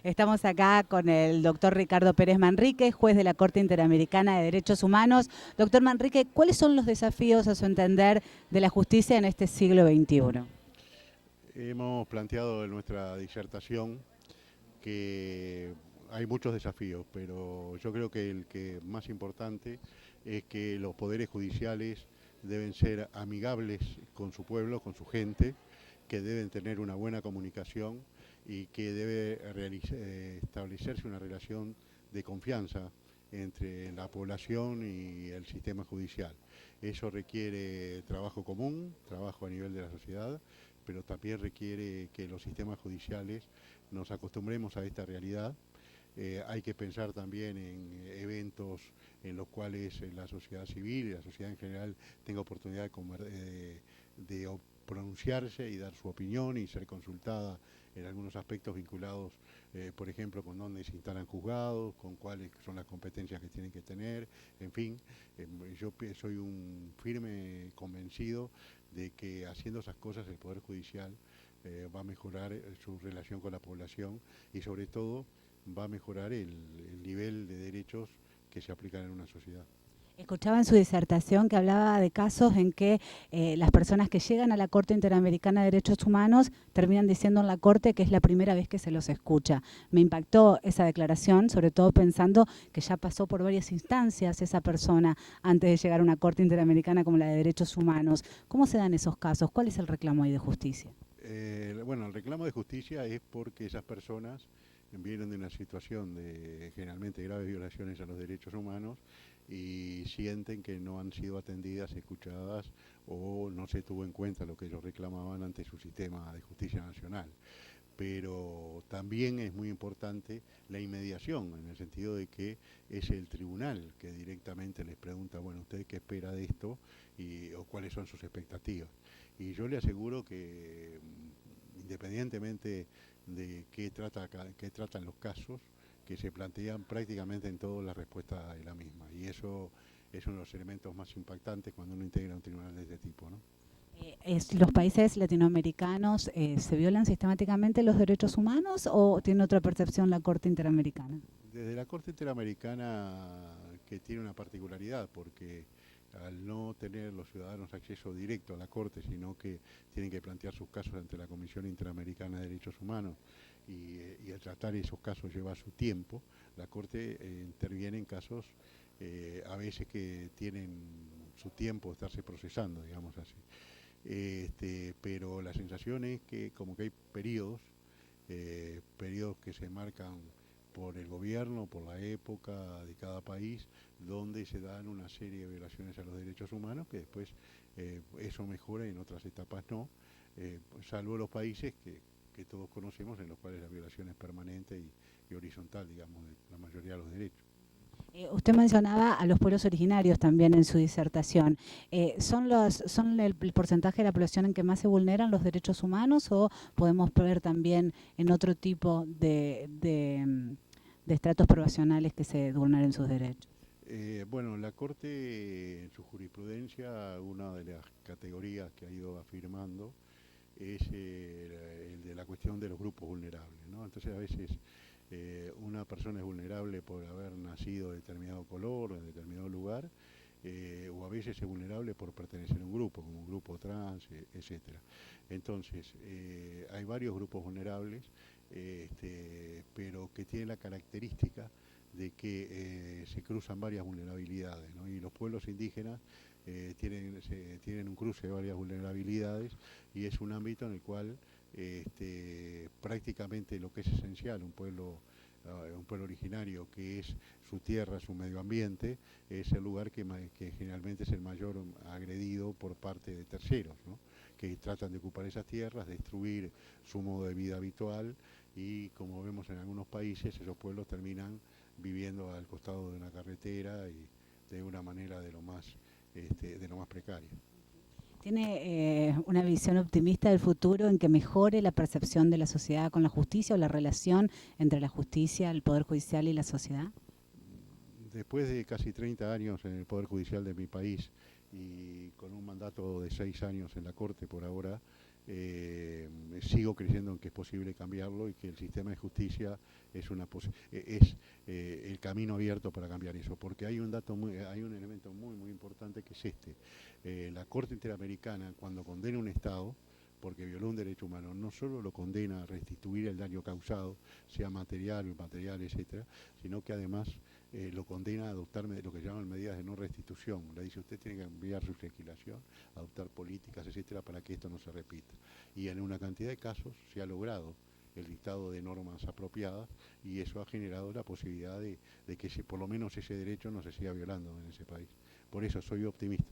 Estamos acá con el doctor Ricardo Pérez Manrique, juez de la Corte Interamericana de Derechos Humanos. Doctor Manrique, ¿cuáles son los desafíos, a su entender, de la justicia en este siglo XXI? Hemos planteado en nuestra disertación que hay muchos desafíos, pero yo creo que el que más importante es que los poderes judiciales deben ser amigables con su pueblo, con su gente, que deben tener una buena comunicación y que debe establecerse una relación de confianza entre la población y el sistema judicial. Eso requiere trabajo común, trabajo a nivel de la sociedad, pero también requiere que los sistemas judiciales nos acostumbremos a esta realidad. Hay que pensar también en eventos en los cuales la sociedad civil y la sociedad en general tenga oportunidad de pronunciarse y dar su opinión y ser consultada en algunos aspectos vinculados, por ejemplo, con dónde se instalan juzgados, con cuáles son las competencias que tienen que tener, en fin. Yo soy un firme convencido de que haciendo esas cosas el Poder Judicial va a mejorar su relación con la población y sobre todo va a mejorar el nivel de derechos que se aplican en una sociedad. Escuchaba en su disertación que hablaba de casos en que las personas que llegan a la Corte Interamericana de Derechos Humanos terminan diciendo en la Corte que es la primera vez que se los escucha. Me impactó esa declaración, sobre todo pensando que ya pasó por varias instancias esa persona antes de llegar a una Corte Interamericana como la de Derechos Humanos. ¿Cómo se dan esos casos? ¿Cuál es el reclamo ahí de justicia? Bueno, el reclamo de justicia es porque esas personas vienen de una situación de generalmente graves violaciones a los derechos humanos y sienten que no han sido atendidas, escuchadas o no se tuvo en cuenta lo que ellos reclamaban ante su sistema de justicia nacional. Pero también es muy importante la inmediación, en el sentido de que es el tribunal que directamente les pregunta, bueno, ¿usted qué espera de esto? O cuáles son sus expectativas. Y yo le aseguro que independientemente de qué tratan los casos, que se plantean prácticamente en todo la respuesta de la misma. Y eso es uno de los elementos más impactantes cuando uno integra un tribunal de este tipo, ¿no? ¿Los países latinoamericanos se violan sistemáticamente los derechos humanos o tiene otra percepción la Corte Interamericana? Desde la Corte Interamericana, que tiene una particularidad, porque al no tener los ciudadanos acceso directo a la Corte, sino que tienen que plantear sus casos ante la Comisión Interamericana de Derechos Humanos y al tratar esos casos lleva su tiempo, la Corte interviene en casos a veces que tienen su tiempo de estarse procesando, digamos así. Pero la sensación es que como que hay periodos que se marcan por el gobierno, por la época de cada país, donde se dan una serie de violaciones a los derechos humanos, que después eso mejora y en otras etapas no, salvo los países que todos conocemos en los cuales la violación es permanente y horizontal, digamos, de la mayoría de los derechos. Usted mencionaba a los pueblos originarios también en su disertación. ¿Son el porcentaje de la población en que más se vulneran los derechos humanos o podemos ver también en otro tipo de estratos poblacionales que se vulneren sus derechos? Bueno, la Corte en su jurisprudencia, una de las categorías que ha ido afirmando es el de la cuestión de los grupos vulnerables, ¿no? Entonces a veces una persona es vulnerable por haber nacido de determinado color o en determinado lugar, o a veces es vulnerable por pertenecer a un grupo, como un grupo trans, etcétera. Entonces, hay varios grupos vulnerables, pero que tienen la característica de que se cruzan varias vulnerabilidades, ¿no? Y los pueblos indígenas tienen un cruce de varias vulnerabilidades y es un ámbito en el cual prácticamente lo que es esencial, un pueblo originario, que es su tierra, su medio ambiente, es el lugar que generalmente es el mayor agredido por parte de terceros, ¿no? Que tratan de ocupar esas tierras, destruir su modo de vida habitual y, como vemos en algunos países, esos pueblos terminan viviendo al costado de una carretera y de una manera de lo más precaria. ¿Tiene una visión optimista del futuro en que mejore la percepción de la sociedad con la justicia o la relación entre la justicia, el Poder Judicial y la sociedad? Después de casi 30 años en el Poder Judicial de mi país y con un mandato de 6 años en la Corte por ahora, sigo creyendo en que es posible cambiarlo y que el sistema de justicia es el camino abierto para cambiar eso, porque hay hay un elemento muy importante que es este. La Corte Interamericana, cuando condena un Estado porque violó un derecho humano, no solo lo condena a restituir el daño causado, sea material o inmaterial, etcétera, sino que además lo condena a adoptar lo que llaman medidas de no restitución. Le dice, usted tiene que cambiar su legislación, adoptar políticas, etcétera, para que esto no se repita. Y en una cantidad de casos se ha logrado el dictado de normas apropiadas y eso ha generado la posibilidad de que por lo menos ese derecho no se siga violando en ese país. Por eso soy optimista.